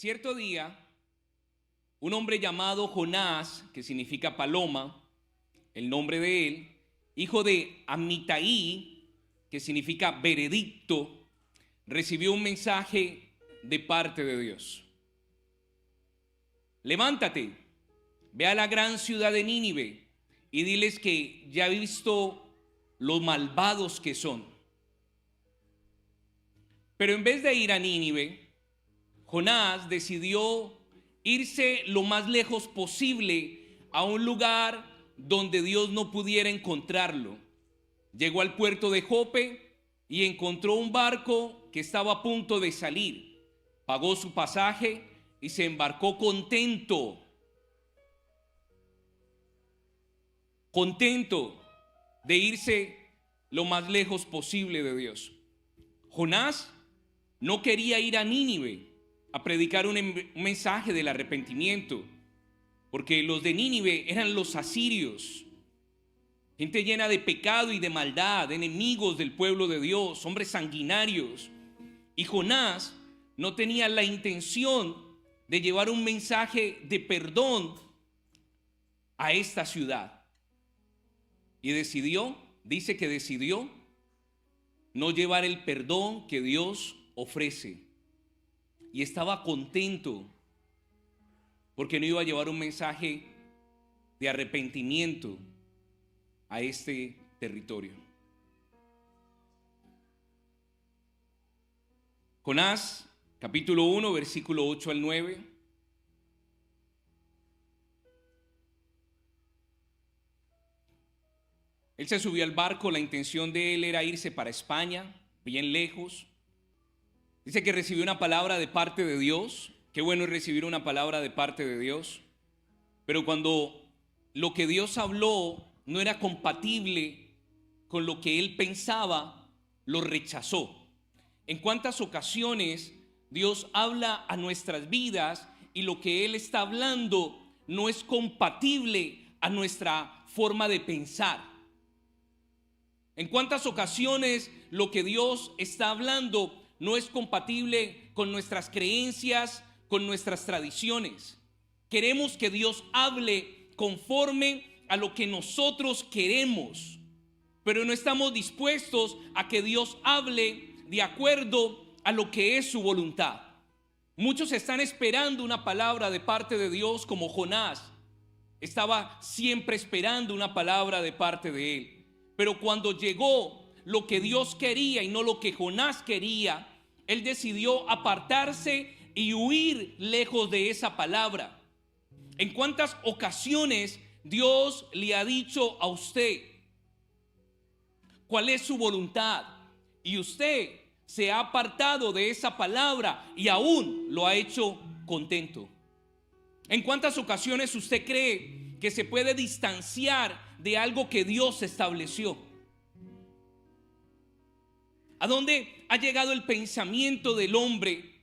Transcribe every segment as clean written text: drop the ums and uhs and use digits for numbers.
Cierto día, un hombre llamado Jonás, que significa paloma, el nombre de él, hijo de Amitai, que significa veredicto, recibió un mensaje de parte de Dios. Levántate, ve a la gran ciudad de Nínive y diles que ya he visto los malvados que son. Pero en vez de ir a Nínive, Jonás decidió irse lo más lejos posible a un lugar donde Dios no pudiera encontrarlo. Llegó al puerto de Jope y encontró un barco que estaba a punto de salir. Pagó su pasaje y se embarcó contento de irse lo más lejos posible de Dios. Jonás no quería ir a Nínive a predicar un mensaje del arrepentimiento, porque los de Nínive eran los asirios, gente llena de pecado y de maldad, enemigos del pueblo de Dios, hombres sanguinarios. Y Jonás no tenía la intención de llevar un mensaje de perdón a esta ciudad. Y dice que decidió no llevar el perdón que Dios ofrece. Y estaba contento porque no iba a llevar un mensaje de arrepentimiento a este territorio. Jonás, capítulo 1, versículo 8 al 9. Él se subió al barco, la intención de él era irse para España, bien lejos. Dice que recibió una palabra de parte de Dios. Qué bueno es recibir una palabra de parte de Dios. Pero cuando lo que Dios habló no era compatible con lo que él pensaba, lo rechazó. ¿En cuántas ocasiones Dios habla a nuestras vidas y lo que Él está hablando no es compatible a nuestra forma de pensar? ¿En cuántas ocasiones lo que Dios está hablando no es compatible con nuestras creencias, con nuestras tradiciones? Queremos que Dios hable conforme a lo que nosotros queremos, pero no estamos dispuestos a que Dios hable de acuerdo a lo que es su voluntad. Muchos están esperando una palabra de parte de Dios, como Jonás estaba siempre esperando una palabra de parte de él. Pero cuando llegó lo que Dios quería y no lo que Jonás quería, él decidió apartarse y huir lejos de esa palabra. ¿En cuántas ocasiones Dios le ha dicho a usted cuál es su voluntad? Y usted se ha apartado de esa palabra y aún lo ha hecho contento. ¿En cuántas ocasiones usted cree que se puede distanciar de algo que Dios estableció? ¿A dónde ha llegado el pensamiento del hombre?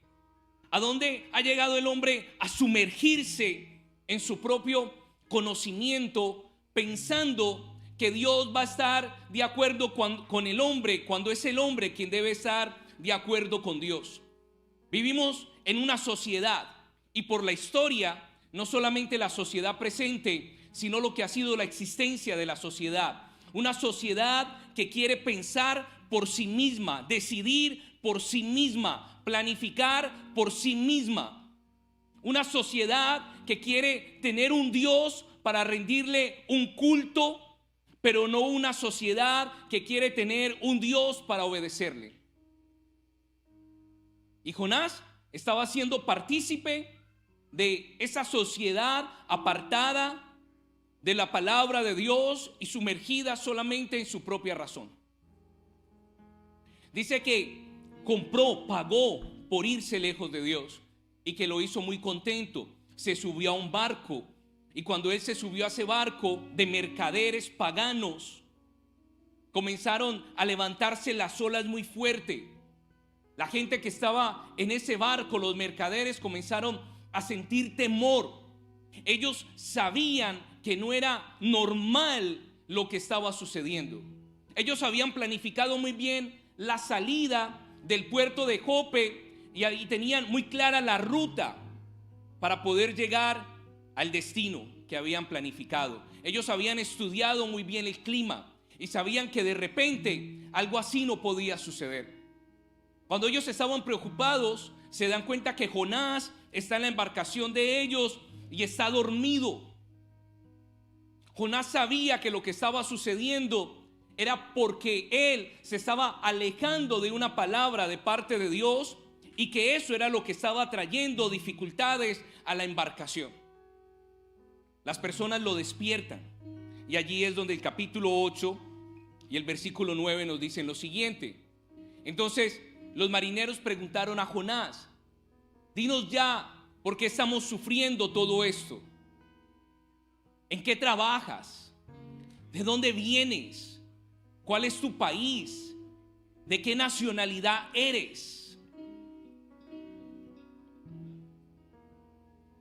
¿A dónde ha llegado el hombre a sumergirse en su propio conocimiento, pensando que Dios va a estar de acuerdo con el hombre, cuando es el hombre quien debe estar de acuerdo con Dios? Vivimos en una sociedad, y por la historia, no solamente la sociedad presente, sino lo que ha sido la existencia de la sociedad. Una sociedad que quiere pensar por sí misma, decidir por sí misma, planificar por sí misma. Una sociedad que quiere tener un Dios para rendirle un culto, pero no una sociedad que quiere tener un Dios para obedecerle. Y Jonás estaba siendo partícipe de esa sociedad apartada de la palabra de Dios y sumergida solamente en su propia razón. Dice que pagó por irse lejos de Dios y que lo hizo muy contento. Se subió a un barco. Y cuando él se subió a ese barco de mercaderes paganos, comenzaron a levantarse las olas muy fuerte. La gente que estaba en ese barco, los mercaderes, comenzaron a sentir temor. Ellos sabían que no era normal lo que estaba sucediendo. Ellos habían planificado muy bien la salida del puerto de Jope y ahí tenían muy clara la ruta. para poder llegar al destino que habían planificado. Ellos habían estudiado muy bien el clima y sabían que de repente algo así no podía suceder. Cuando ellos estaban preocupados, se dan cuenta que Jonás está en la embarcación de ellos y está dormido. Jonás sabía que lo que estaba sucediendo era porque él se estaba alejando de una palabra de parte de Dios y que eso era lo que estaba trayendo dificultades a la embarcación. Las personas lo despiertan y allí es donde el capítulo 8 y el versículo 9 nos dicen lo siguiente. Entonces los marineros preguntaron a Jonás: dinos ya, ¿por qué estamos sufriendo todo esto? ¿En qué trabajas? ¿De dónde vienes? ¿Cuál es tu país? ¿De qué nacionalidad eres?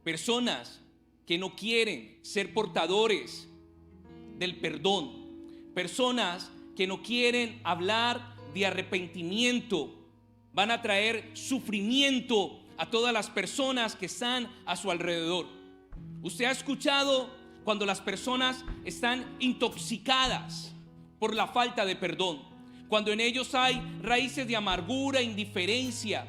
Personas que no quieren ser portadores del perdón. Personas que no quieren hablar de arrepentimiento. Van a traer sufrimiento a todas las personas que están a su alrededor. Usted ha escuchado cuando las personas están intoxicadas por la falta de perdón, cuando en ellos hay raíces de amargura, indiferencia,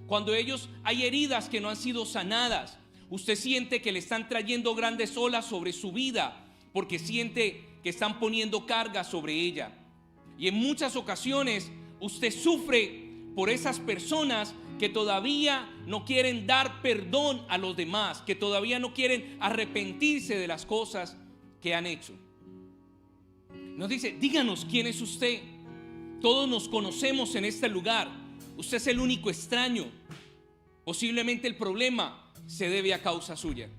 cuando ellos hay heridas que no han sido sanadas. Usted siente que le están trayendo grandes olas sobre su vida porque siente que están poniendo carga sobre ella. Y en muchas ocasiones usted sufre por esas personas que todavía no quieren dar perdón a los demás, que todavía no quieren arrepentirse de las cosas que han hecho. Nos dice: díganos quién es usted. Todos nos conocemos en este lugar. Usted es el único extraño. Posiblemente el problema se debe a causa suya.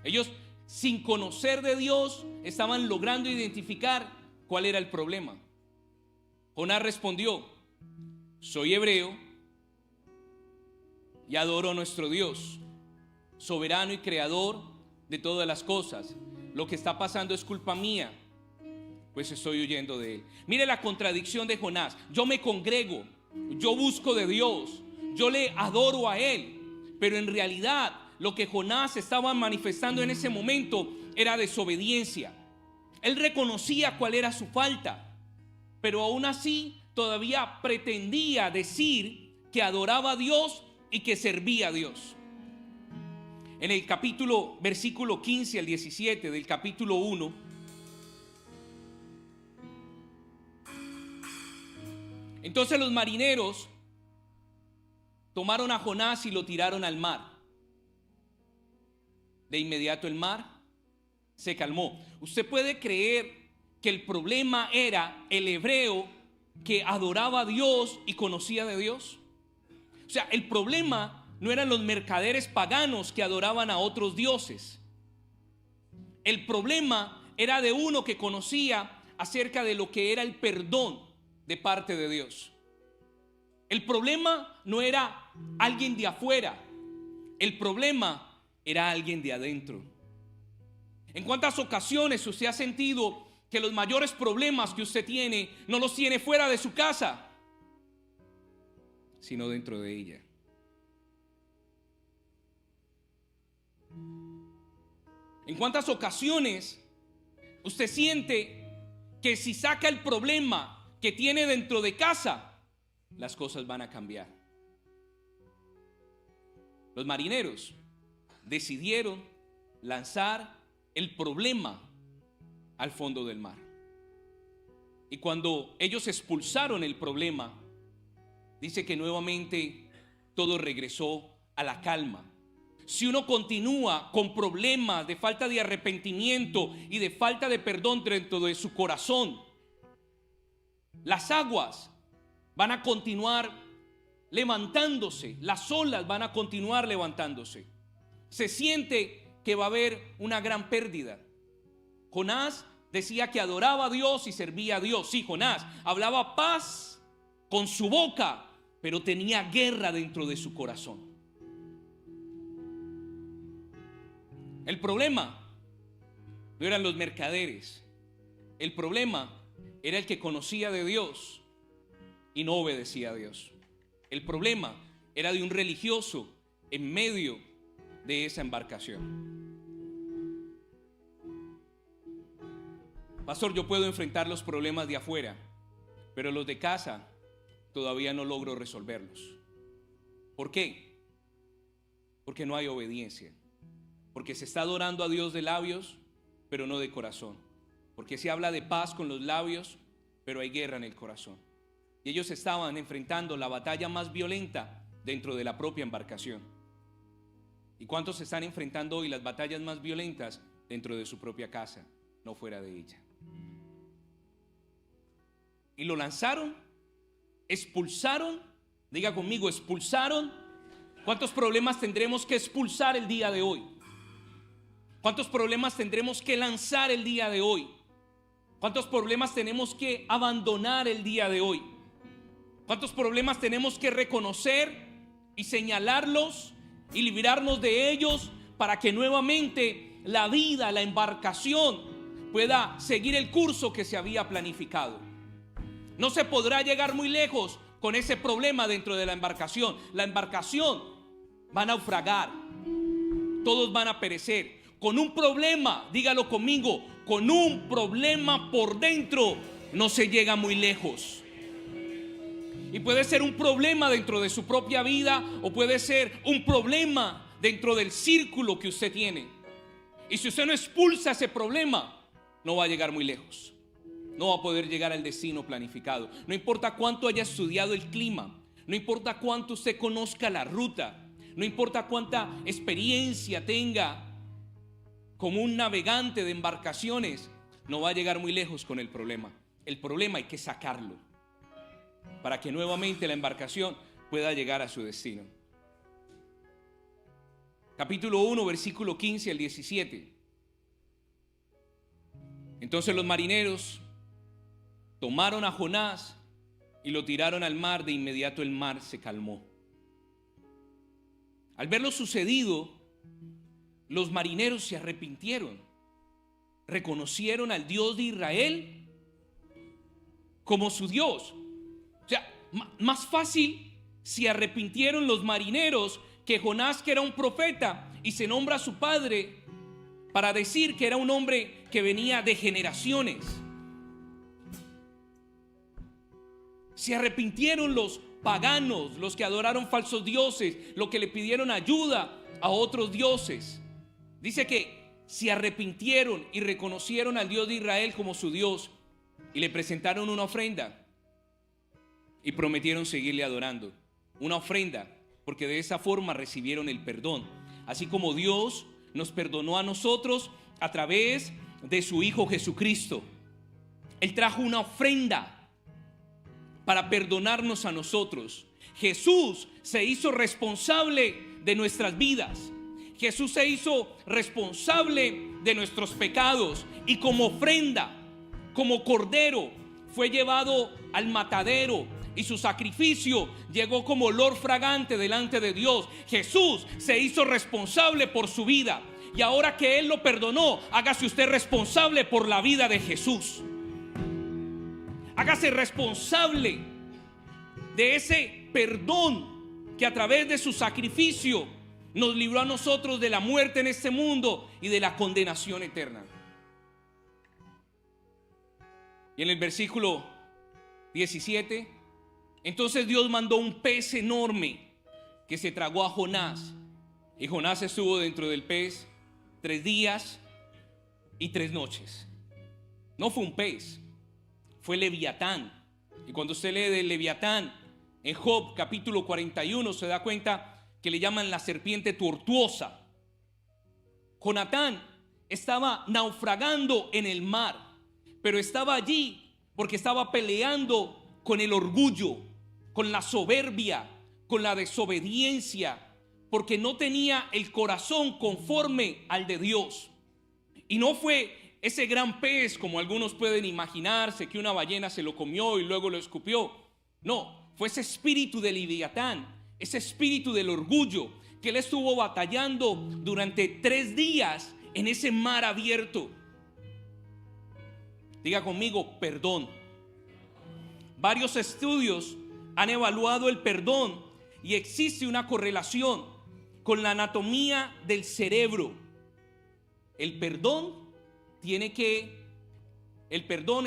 Ellos, sin conocer de Dios, estaban logrando identificar cuál era el problema. Jonás respondió: soy hebreo y adoro a nuestro Dios, soberano y creador de todas las cosas. Lo que está pasando es culpa mía, pues estoy huyendo de él. Mire la contradicción de Jonás. Yo me congrego, yo busco de Dios, yo le adoro a él, pero en realidad lo que Jonás estaba manifestando en ese momento era desobediencia. Él reconocía cuál era su falta, pero aún así todavía pretendía decir que adoraba a Dios y que servía a Dios. En el capítulo, versículo 15 al 17 del capítulo 1, entonces los marineros tomaron a Jonás y lo tiraron al mar. De inmediato el mar se calmó. Usted puede creer que el problema era el hebreo que adoraba a Dios y conocía de Dios. O sea, el problema no eran los mercaderes paganos que adoraban a otros dioses. El problema era de uno que conocía acerca de lo que era el perdón de parte de Dios. El problema no era alguien de afuera. El problema era alguien de adentro. ¿En cuántas ocasiones usted ha sentido que los mayores problemas que usted tiene no los tiene fuera de su casa, sino dentro de ella? ¿En cuántas ocasiones usted siente que si saca el problema que tiene dentro de casa, las cosas van a cambiar? Los marineros decidieron lanzar el problema al fondo del mar. Y cuando ellos expulsaron el problema, dice que nuevamente todo regresó a la calma. Si uno continúa con problemas de falta de arrepentimiento y de falta de perdón dentro de su corazón, las aguas van a continuar levantándose, las olas van a continuar levantándose. Se siente que va a haber una gran pérdida. Jonás decía que adoraba a Dios y servía a Dios. Sí, Jonás hablaba paz con su boca, pero tenía guerra dentro de su corazón. El problema no eran los mercaderes. El problema era el que conocía de Dios y no obedecía a Dios. El problema era de un religioso en medio de esa embarcación. Pastor, yo puedo enfrentar los problemas de afuera, pero los de casa todavía no logro resolverlos. ¿Por qué? Porque no hay obediencia. Porque se está adorando a Dios de labios, pero no de corazón. Porque se habla de paz con los labios, pero hay guerra en el corazón. Y ellos estaban enfrentando la batalla más violenta dentro de la propia embarcación. ¿Y cuántos están enfrentando hoy las batallas más violentas dentro de su propia casa, no fuera de ella? Y lo lanzaron, expulsaron, diga conmigo, expulsaron. ¿Cuántos problemas tendremos que expulsar el día de hoy? ¿Cuántos problemas tendremos que lanzar el día de hoy? ¿Cuántos problemas tenemos que abandonar el día de hoy? ¿Cuántos problemas tenemos que reconocer y señalarlos y librarnos de ellos para que nuevamente la vida, la embarcación pueda seguir el curso que se había planificado? No se podrá llegar muy lejos con ese problema dentro de la embarcación. La embarcación va a naufragar, todos van a perecer. Con un problema, dígalo conmigo, con un problema por dentro no se llega muy lejos. Y puede ser un problema dentro de su propia vida, o puede ser un problema dentro del círculo que usted tiene. Y si usted no expulsa ese problema, no va a llegar muy lejos. No va a poder llegar al destino planificado. No importa cuánto haya estudiado el clima, no importa cuánto usted conozca la ruta, no importa cuánta experiencia tenga como un navegante de embarcaciones, no va a llegar muy lejos con el problema. El problema hay que sacarlo para que nuevamente la embarcación pueda llegar a su destino. Capítulo 1, versículo 15 al 17. Entonces los marineros tomaron a Jonás y lo tiraron al mar. De inmediato el mar se calmó. Al ver lo sucedido, los marineros se arrepintieron, reconocieron al Dios de Israel como su Dios. O sea, más fácil se arrepintieron los marineros que Jonás, que era un profeta y se nombra a su padre para decir que era un hombre que venía de generaciones. Se arrepintieron los paganos, los que adoraron falsos dioses, los que le pidieron ayuda a otros dioses. Dice que se arrepintieron y reconocieron al Dios de Israel como su Dios y le presentaron una ofrenda y prometieron seguirle adorando. Una ofrenda, porque de esa forma recibieron el perdón, así como Dios nos perdonó a nosotros a través de su Hijo Jesucristo. Él trajo una ofrenda para perdonarnos a nosotros. Jesús se hizo responsable de nuestras vidas. Jesús se hizo responsable de nuestros pecados y como ofrenda, como cordero, fue llevado al matadero y su sacrificio llegó como olor fragante delante de Dios. Jesús se hizo responsable por su vida y ahora que Él lo perdonó, hágase usted responsable por la vida de Jesús. Hágase responsable de ese perdón que a través de su sacrificio nos libró a nosotros de la muerte en este mundo y de la condenación eterna. Y en el versículo 17, entonces Dios mandó un pez enorme que se tragó a Jonás. Y Jonás estuvo dentro del pez 3 días y 3 noches. No fue un pez, fue Leviatán. Y cuando usted lee del Leviatán en Job capítulo 41, se da cuenta que le llaman la serpiente tortuosa. Jonatán estaba naufragando en el mar, pero estaba allí porque estaba peleando con el orgullo, con la soberbia, con la desobediencia, porque no tenía el corazón conforme al de Dios. Y no fue ese gran pez como algunos pueden imaginarse, que una ballena se lo comió y luego lo escupió. No, fue ese espíritu de Leviatán, ese espíritu del orgullo, que él estuvo batallando durante 3 días en ese mar abierto. Diga conmigo, perdón. Varios estudios han evaluado el perdón y existe una correlación con la anatomía del cerebro. El perdón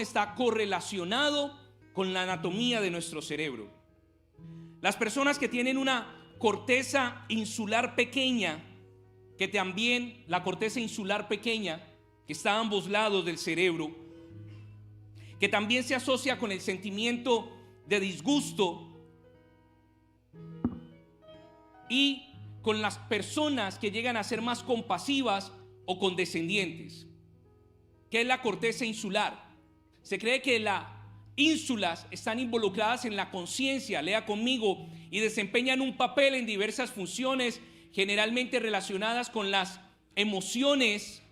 está correlacionado con la anatomía de nuestro cerebro. Las personas que tienen una corteza insular pequeña, que también la corteza insular pequeña, que está a ambos lados del cerebro, que también se asocia con el sentimiento de disgusto, y con las personas que llegan a ser más compasivas o condescendientes. ¿Qué es la corteza insular? Se cree que las ínsulas están involucradas en la conciencia, lea conmigo, y desempeñan un papel en diversas funciones, generalmente relacionadas con las emociones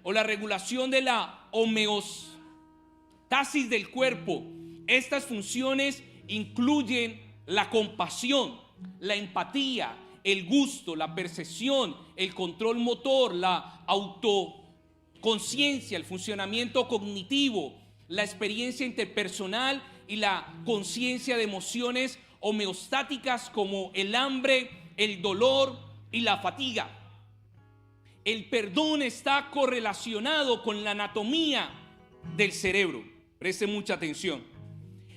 o la regulación de la homeostasis del cuerpo. Estas funciones incluyen la compasión, la empatía, el gusto, la percepción, el control motor, la autoconciencia, el funcionamiento cognitivo, la experiencia interpersonal y la conciencia de emociones homeostáticas como el hambre, el dolor y la fatiga. El perdón está correlacionado con la anatomía del cerebro. Preste mucha atención.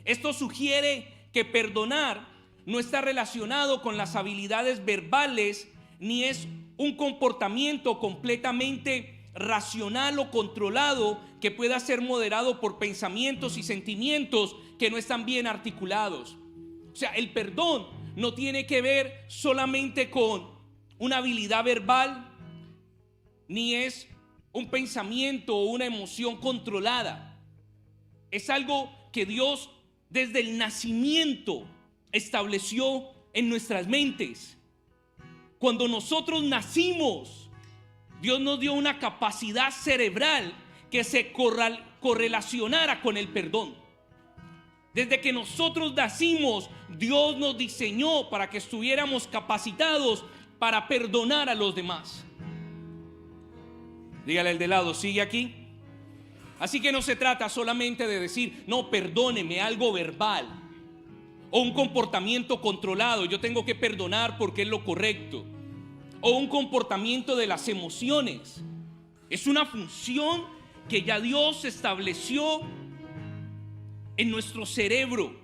Esto sugiere que perdonar no está relacionado con las habilidades verbales, ni es un comportamiento completamente racional o controlado que pueda ser moderado por pensamientos y sentimientos que no están bien articulados. O sea, el perdón no tiene que ver solamente con una habilidad verbal, ni es un pensamiento o una emoción controlada. Es algo que Dios desde el nacimiento estableció en nuestras mentes. Cuando nosotros nacimos, Dios nos dio una capacidad cerebral que se correlacionara con el perdón. Desde que nosotros nacimos, Dios nos diseñó para que estuviéramos capacitados para perdonar a los demás. Dígale al de lado, ¿sigue aquí? Así que no se trata solamente de decir, no, perdóneme, algo verbal o un comportamiento controlado, yo tengo que perdonar porque es lo correcto, o un comportamiento de las emociones. Es una función que ya Dios estableció en nuestro cerebro,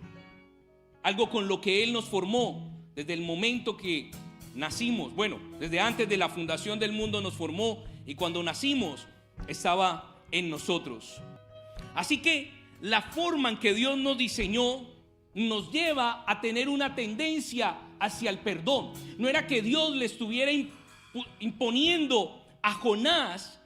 algo con lo que Él nos formó desde el momento que nacimos. Bueno, desde antes de la fundación del mundo nos formó, y cuando nacimos estaba en nosotros. Así que la forma en que Dios nos diseñó nos lleva a tener una tendencia hacia el perdón. No era que Dios le estuviera imponiendo a Jonás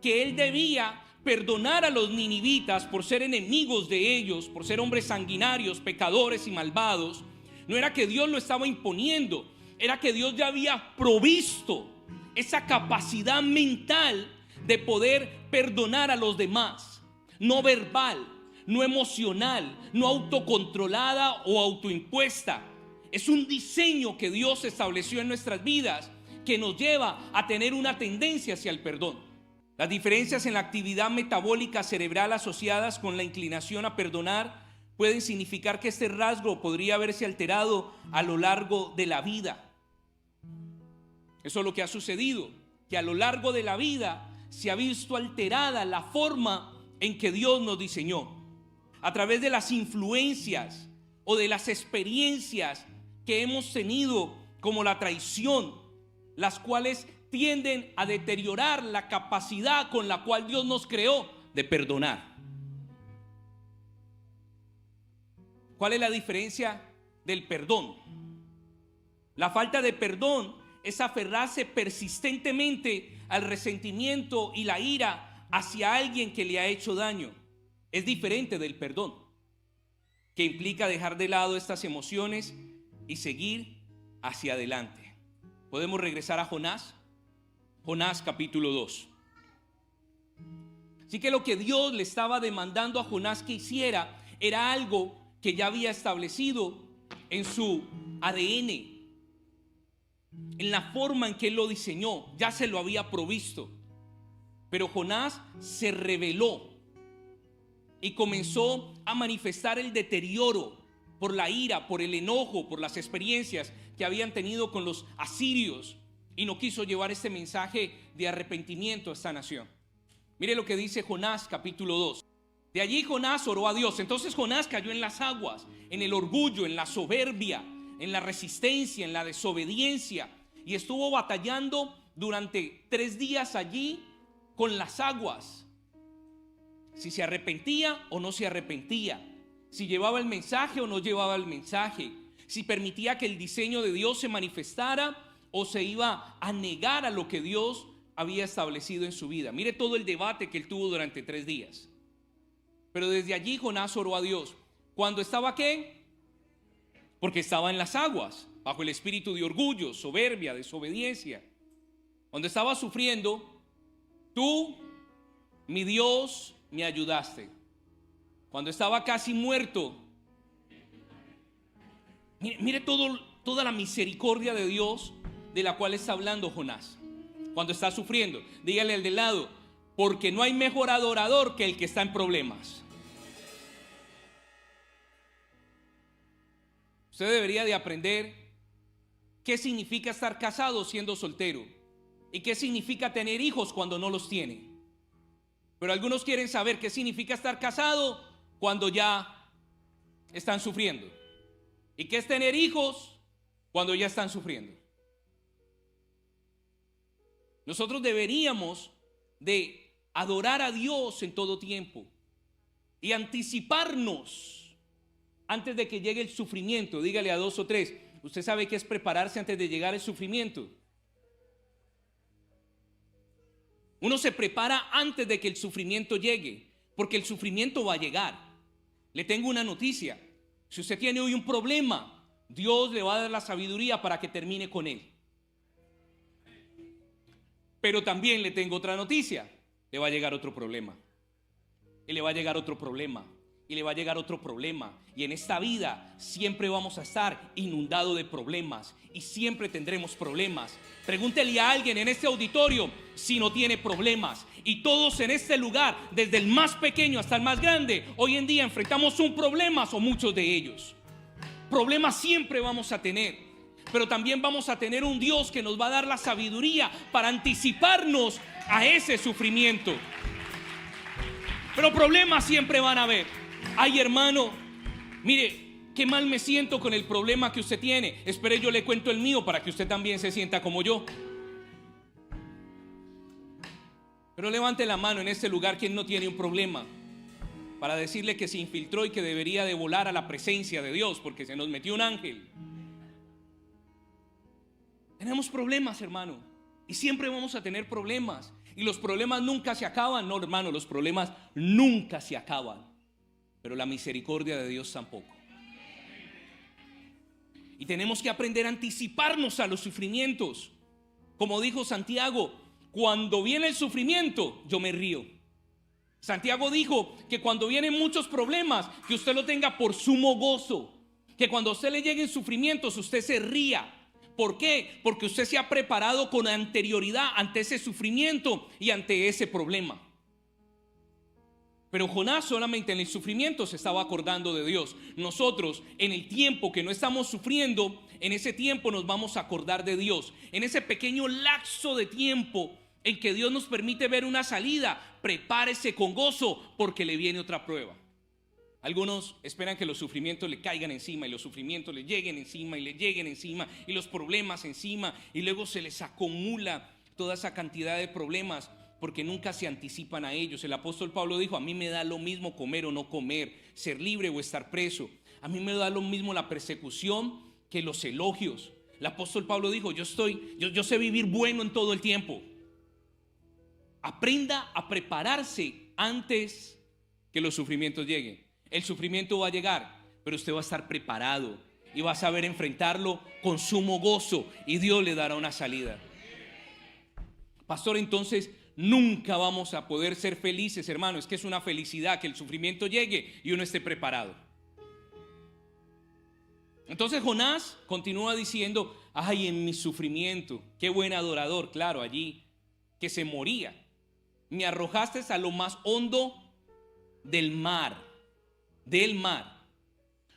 que él debía perdonar a los ninivitas por ser enemigos de ellos, por ser hombres sanguinarios, pecadores y malvados. No era que Dios lo estaba imponiendo, era que Dios ya había provisto esa capacidad mental de poder perdonar a los demás, no verbal, no emocional, no autocontrolada o autoimpuesta. Es un diseño que Dios estableció en nuestras vidas que nos lleva a tener una tendencia hacia el perdón. Las diferencias en la actividad metabólica cerebral asociadas con la inclinación a perdonar pueden significar que este rasgo podría haberse alterado a lo largo de la vida. Eso es lo que ha sucedido, que a lo largo de la vida se ha visto alterada la forma en que Dios nos diseñó, a través de las influencias o de las experiencias que hemos tenido, como la traición, las cuales tienden a deteriorar la capacidad con la cual Dios nos creó de perdonar. ¿Cuál es la diferencia del perdón? La falta de perdón es aferrarse persistentemente al resentimiento y la ira hacia alguien que le ha hecho daño. Es diferente del perdón, que implica dejar de lado estas emociones y seguir hacia adelante. Podemos regresar a Jonás. Jonás capítulo 2. Así que lo que Dios le estaba demandando a Jonás que hiciera era algo que ya había establecido en su ADN, en la forma en que Él lo diseñó, ya se lo había provisto. Pero Jonás se rebeló y comenzó a manifestar el deterioro por la ira, por el enojo, por las experiencias que habían tenido con los asirios. y no quiso llevar este mensaje de arrepentimiento a esta nación. Mire lo que dice Jonás capítulo 2. De allí Jonás oró a Dios. Entonces Jonás cayó en las aguas, en el orgullo, en la soberbia, en la resistencia, en la desobediencia, y estuvo batallando durante 3 días allí con las aguas. Si se arrepentía o no se arrepentía, si llevaba el mensaje o no llevaba el mensaje, si permitía que el diseño de Dios se manifestara o se iba a negar a lo que Dios había establecido en su vida. Mire todo el debate que él tuvo durante 3 días. Pero desde allí Jonás oró a Dios. ¿Cuándo estaba qué? Porque estaba en las aguas, bajo el espíritu de orgullo, soberbia, desobediencia. Cuando estaba sufriendo, tú, mi Dios, me ayudaste. Cuando estaba casi muerto, mire toda la misericordia de Dios de la cual está hablando Jonás. Cuando está sufriendo, dígale al de lado, porque no hay mejor adorador que el que está en problemas. Usted debería de aprender qué significa estar casado siendo soltero y qué significa tener hijos cuando no los tiene. Pero algunos quieren saber qué significa estar casado cuando ya están sufriendo, y qué es tener hijos cuando ya están sufriendo. Nosotros deberíamos de adorar a Dios en todo tiempo y anticiparnos antes de que llegue el sufrimiento. Dígale a 2 o 3, ¿usted sabe qué es prepararse antes de llegar el sufrimiento? Uno se prepara antes de que el sufrimiento llegue, porque el sufrimiento va a llegar. Le tengo una noticia: si usted tiene hoy un problema, Dios le va a dar la sabiduría para que termine con él. Pero también le tengo otra noticia: le va a llegar otro problema, y le va a llegar otro problema, y le va a llegar otro problema. Y en esta vida siempre vamos a estar inundados de problemas, y siempre tendremos problemas. Pregúntele a alguien en este auditorio si no tiene problemas. Y todos en este lugar, desde el más pequeño hasta el más grande, hoy en día enfrentamos un problema, o muchos de ellos. Problemas siempre vamos a tener, pero también vamos a tener un Dios que nos va a dar la sabiduría para anticiparnos a ese sufrimiento. Pero problemas siempre van a haber. Ay, hermano, mire, qué mal me siento con el problema que usted tiene. Espere, yo le cuento el mío para que usted también se sienta como yo. Pero levante la mano en este lugar quien no tiene un problema, para decirle que se infiltró y que debería de volar a la presencia de Dios porque se nos metió un ángel. Tenemos problemas, hermano, y siempre vamos a tener problemas. Y los problemas nunca se acaban. No, hermano, los problemas nunca se acaban, pero la misericordia de Dios tampoco. Y tenemos que aprender a anticiparnos a los sufrimientos. Como dijo Santiago, cuando viene el sufrimiento, yo me río. Santiago dijo que cuando vienen muchos problemas, que usted lo tenga por sumo gozo. Que cuando a usted le lleguen sufrimientos, usted se ría. ¿Por qué? Porque usted se ha preparado con anterioridad ante ese sufrimiento y ante ese problema. Pero Jonás solamente en el sufrimiento se estaba acordando de Dios. Nosotros, en el tiempo que no estamos sufriendo, en ese tiempo nos vamos a acordar de Dios. En ese pequeño lapso de tiempo en que Dios nos permite ver una salida, prepárese con gozo porque le viene otra prueba. Algunos esperan que los sufrimientos le caigan encima, y los sufrimientos le lleguen encima, y le lleguen encima, y los problemas encima, y luego se les acumula toda esa cantidad de problemas porque nunca se anticipan a ellos. El apóstol Pablo dijo: a mí me da lo mismo comer o no comer, ser libre o estar preso. A mí me da lo mismo la persecución que los elogios. El apóstol Pablo dijo: yo sé vivir bueno en todo el tiempo. Aprenda a prepararse antes que los sufrimientos lleguen. El sufrimiento va a llegar, pero usted va a estar preparado y va a saber enfrentarlo con sumo gozo, y Dios le dará una salida. Pastor, entonces nunca vamos a poder ser felices, hermano. Es que es una felicidad que el sufrimiento llegue y uno esté preparado. Entonces Jonás continúa diciendo: ay, en mi sufrimiento, qué buen adorador, claro, allí que se moría. Me arrojaste a lo más hondo del mar.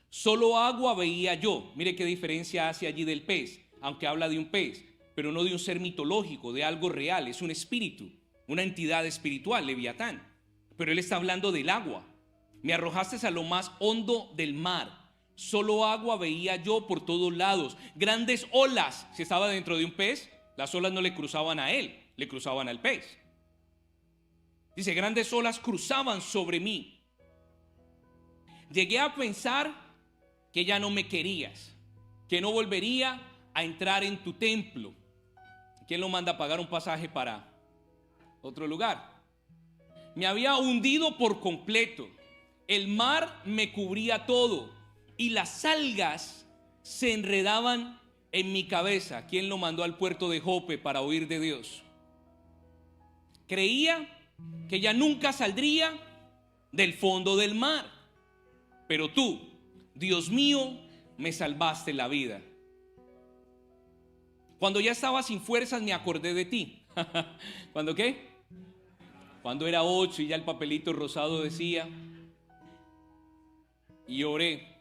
Solo agua veía yo. Mire qué diferencia hace allí del pez, aunque habla de un pez. pero no de un ser mitológico, de algo real. Es un espíritu, una entidad espiritual, Leviatán. Pero él está hablando del agua. Me arrojaste a lo más hondo del mar. Solo agua veía yo por todos lados. Grandes olas. Si estaba dentro de un pez, las olas no le cruzaban a él, le cruzaban al pez. Dice, grandes olas cruzaban sobre mí. Llegué a pensar que ya no me querías, que no volvería a entrar en tu templo. ¿Quién lo manda a pagar un pasaje para otro lugar? Me había hundido por completo. El mar me cubría todo y las algas se enredaban en mi cabeza. ¿Quién lo mandó al puerto de Jope para huir de Dios? Creía que ya nunca saldría del fondo del mar. Pero tú, Dios mío, me salvaste la vida. Cuando ya estaba sin fuerzas me acordé de ti. ¿Cuándo qué? Cuando era 8 y ya el papelito rosado decía, y oré.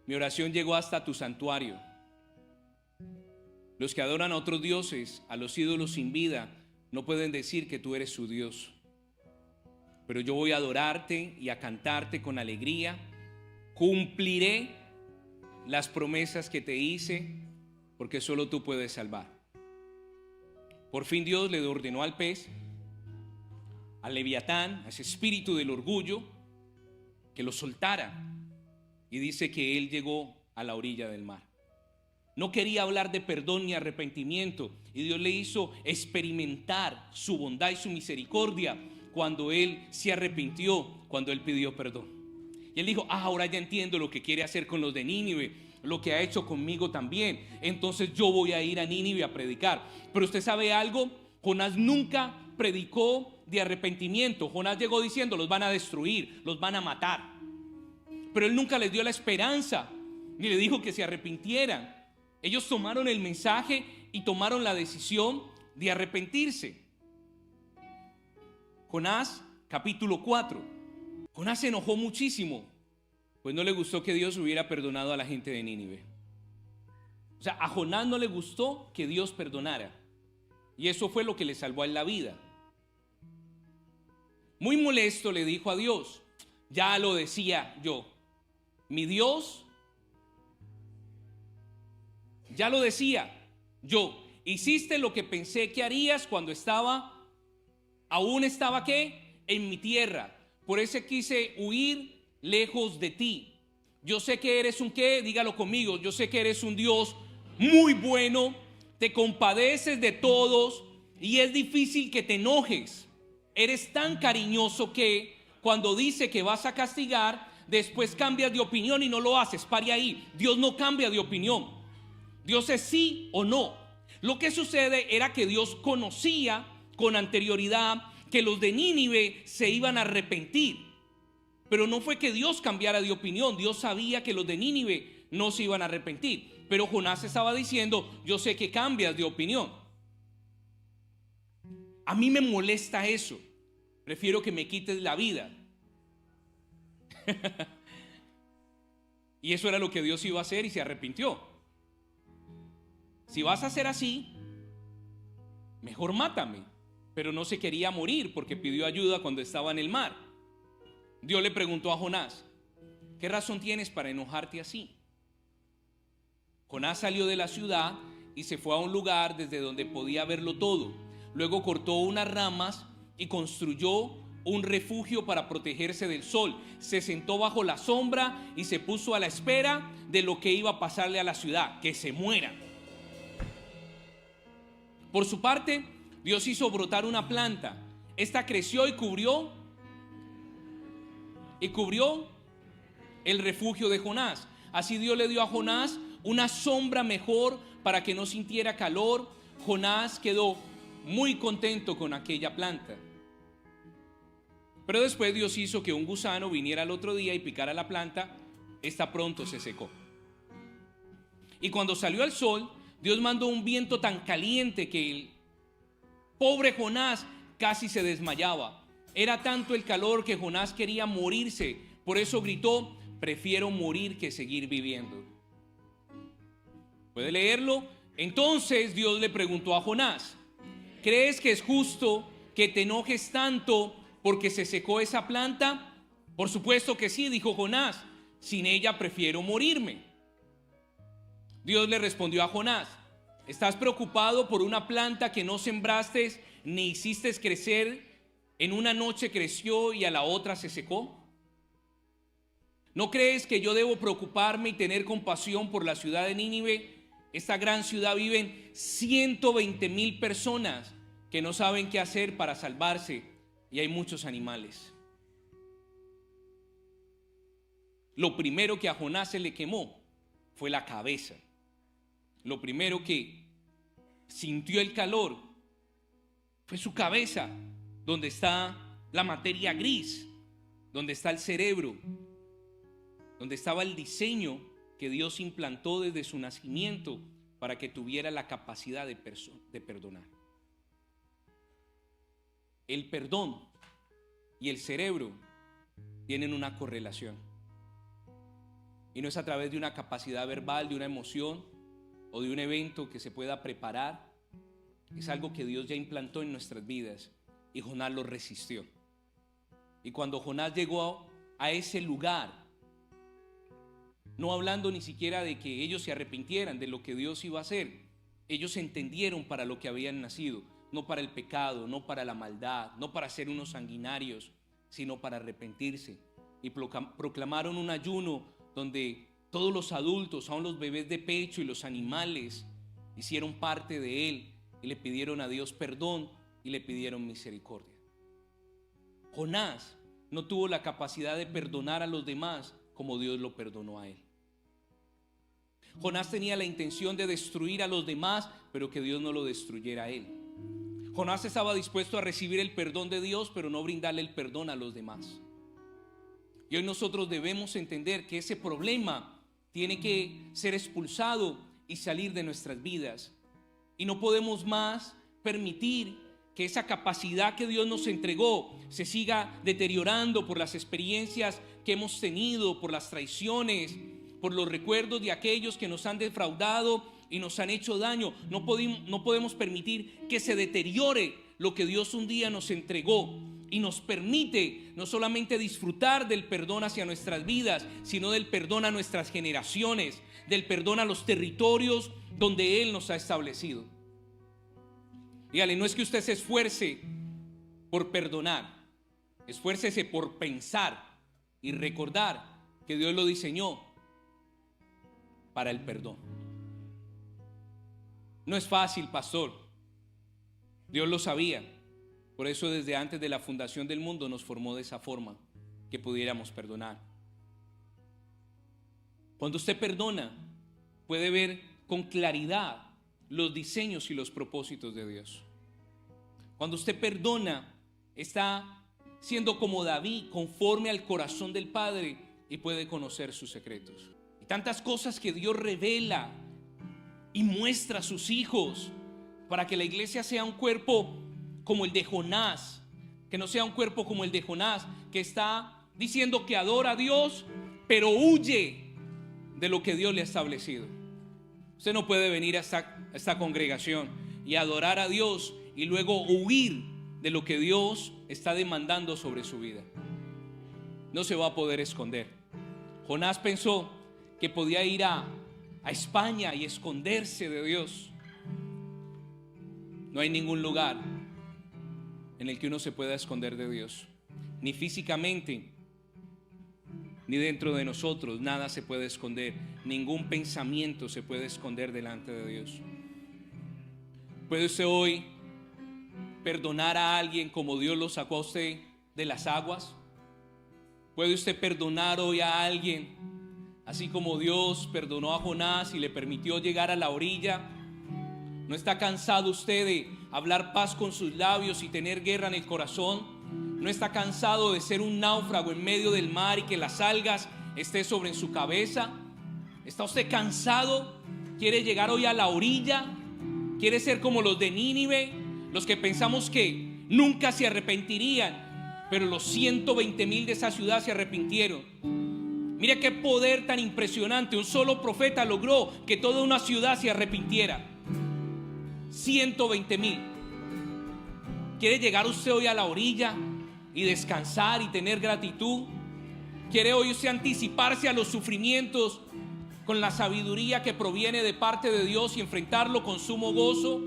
Mi oración llegó hasta tu santuario. Los que adoran a otros dioses, a los ídolos sin vida, no pueden decir que tú eres su Dios. Pero yo voy a adorarte y a cantarte con alegría. Cumpliré las promesas que te hice, porque solo tú puedes salvar. Por fin Dios le ordenó al pez, al Leviatán, a ese espíritu del orgullo, que lo soltara. Y dice que él llegó a la orilla del mar. No quería hablar de perdón ni arrepentimiento, y Dios le hizo experimentar su bondad y su misericordia cuando él se arrepintió, cuando él pidió perdón. Y él dijo, ahora ya entiendo lo que quiere hacer con los de Nínive, lo que ha hecho conmigo también. Entonces yo voy a ir a Nínive a predicar. Pero usted sabe algo, Jonás nunca predicó de arrepentimiento. Jonás llegó diciendo, los van a destruir, los van a matar. Pero él nunca les dio la esperanza, ni le dijo que se arrepintieran. Ellos tomaron el mensaje y tomaron la decisión de arrepentirse. Jonás, capítulo 4. Jonás se enojó muchísimo, pues no le gustó que Dios hubiera perdonado a la gente de Nínive. O sea, a Jonás no le gustó que Dios perdonara. Y eso fue lo que le salvó a él la vida. Muy molesto le dijo a Dios, ya lo decía yo, mi Dios, ya lo decía yo, hiciste lo que pensé que harías cuando aún estaba ¿qué? En mi tierra. Por eso quise huir lejos de ti. Yo sé que eres un ¿qué? Dígalo conmigo. Yo sé que eres un Dios muy bueno, te compadeces de todos y es difícil que te enojes. Eres tan cariñoso que cuando dice que vas a castigar, después cambias de opinión y no lo haces. Pare ahí. Dios no cambia de opinión. Dios es sí o no. Lo que sucede era que Dios conocía con anterioridad que los de Nínive se iban a arrepentir. Pero no fue que Dios cambiara de opinión. Dios sabía que los de Nínive no se iban a arrepentir. Pero Jonás estaba diciendo, yo sé que cambias de opinión. A mí me molesta eso. Prefiero que me quites la vida. Y eso era lo que Dios iba a hacer y se arrepintió. Si vas a hacer así, mejor mátame. Pero no se quería morir porque pidió ayuda cuando estaba en el mar. Dios le preguntó a Jonás, ¿qué razón tienes para enojarte así? Jonás salió de la ciudad y se fue a un lugar desde donde podía verlo todo. Luego cortó unas ramas y construyó un refugio para protegerse del sol. Se sentó bajo la sombra y se puso a la espera de lo que iba a pasarle a la ciudad, que se muera. Por su parte, Dios hizo brotar una planta. Esta creció y cubrió el refugio de Jonás. Así Dios le dio a Jonás una sombra mejor para que no sintiera calor. Jonás quedó muy contento con aquella planta. Pero después Dios hizo que un gusano viniera al otro día y picara la planta. Esta pronto se secó. Y cuando salió el sol, Dios mandó un viento tan caliente que el pobre Jonás casi se desmayaba. Era tanto el calor que Jonás quería morirse. Por eso gritó, prefiero morir que seguir viviendo. Puede leerlo Entonces Dios le preguntó a Jonás: ¿crees que es justo que te enojes tanto porque se secó esa planta? Por supuesto que sí, dijo Jonás, sin ella prefiero morirme. Dios le respondió a Jonás: ¿estás preocupado por una planta que no sembraste ni hiciste crecer? En una noche creció y a la otra se secó. ¿No crees que yo debo preocuparme y tener compasión por la ciudad de Nínive? Esta gran ciudad viven 120,000 personas que no saben qué hacer para salvarse, y hay muchos animales. Lo primero que a Jonás se le quemó fue la cabeza. Lo primero que sintió el calor fue su cabeza, donde está la materia gris, donde está el cerebro, donde estaba el diseño que Dios implantó desde su nacimiento para que tuviera la capacidad de perdonar. El perdón y el cerebro tienen una correlación. Y no es a través de una capacidad verbal, de una emoción o de un evento que se pueda preparar. Es algo que Dios ya implantó en nuestras vidas, y Jonás lo resistió. Y cuando Jonás llegó a ese lugar, no hablando ni siquiera de que ellos se arrepintieran de lo que Dios iba a hacer, ellos entendieron para lo que habían nacido, no para el pecado, no para la maldad, no para ser unos sanguinarios, sino para arrepentirse. Y proclamaron un ayuno donde todos los adultos, aun los bebés de pecho y los animales, hicieron parte de él y le pidieron a Dios perdón y le pidieron misericordia. Jonás no tuvo la capacidad de perdonar a los demás como Dios lo perdonó a él. Jonás tenía la intención de destruir a los demás, pero que Dios no lo destruyera a él. Jonás estaba dispuesto a recibir el perdón de Dios, pero no brindarle el perdón a los demás. Y hoy nosotros debemos entender que ese problema tiene que ser expulsado y salir de nuestras vidas. Y no podemos más permitir que esa capacidad que Dios nos entregó se siga deteriorando por las experiencias que hemos tenido, por las traiciones, por los recuerdos de aquellos que nos han defraudado y nos han hecho daño. No podemos permitir que se deteriore lo que Dios un día nos entregó y nos permite no solamente disfrutar del perdón hacia nuestras vidas, sino del perdón a nuestras generaciones, del perdón a los territorios donde Él nos ha establecido. Dígale, no es que usted se esfuerce por perdonar, esfuércese por pensar y recordar que Dios lo diseñó para el perdón. No es fácil, pastor. Dios lo sabía. Por eso desde antes de la fundación del mundo nos formó de esa forma, que pudiéramos perdonar. Cuando usted perdona, puede ver con claridad los diseños y los propósitos de Dios. Cuando usted perdona, está siendo como David, conforme al corazón del Padre, y puede conocer sus secretos. Y tantas cosas que Dios revela y muestra a sus hijos para que la iglesia sea un cuerpo como el de Jonás, que no sea un cuerpo como el de Jonás, que está diciendo que adora a Dios, pero huye de lo que Dios le ha establecido. Usted no puede venir a esta congregación y adorar a Dios y luego huir de lo que Dios está demandando sobre su vida. No se va a poder esconder. Jonás pensó que podía ir a España y esconderse de Dios. No hay ningún lugar en el que uno se pueda esconder de Dios, ni físicamente, ni dentro de nosotros. Nada se puede esconder, ningún pensamiento se puede esconder delante de Dios. ¿Puede usted hoy perdonar a alguien como Dios lo sacó a usted de las aguas? ¿Puede usted perdonar hoy a alguien así como Dios perdonó a Jonás y le permitió llegar a la orilla? ¿No está cansado usted de hablar paz con sus labios y tener guerra en el corazón? ¿No está cansado de ser un náufrago en medio del mar y que las algas estén sobre su cabeza? ¿Está usted cansado? ¿Quiere llegar hoy a la orilla? ¿Quiere ser como los de Nínive? Los que pensamos que nunca se arrepentirían, pero los 120,000 de esa ciudad se arrepintieron. Mire qué poder tan impresionante. Un solo profeta logró que toda una ciudad se arrepintiera. 120,000. ¿Quiere llegar usted hoy a la orilla y descansar y tener gratitud? ¿Quiere hoy usted anticiparse a los sufrimientos con la sabiduría que proviene de parte de Dios y enfrentarlo con sumo gozo?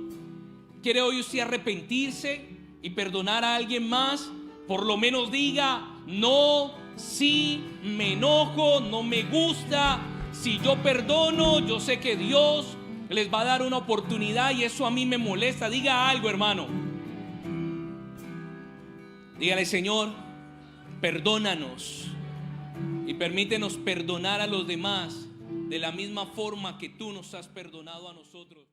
¿Quiere hoy usted arrepentirse y perdonar a alguien más? Por lo menos diga: no, sí, me enojo, no me gusta. Si yo perdono, yo sé que Dios les va a dar una oportunidad y eso a mí me molesta. Diga algo, hermano. Dígale: Señor, perdónanos y permítenos perdonar a los demás de la misma forma que tú nos has perdonado a nosotros.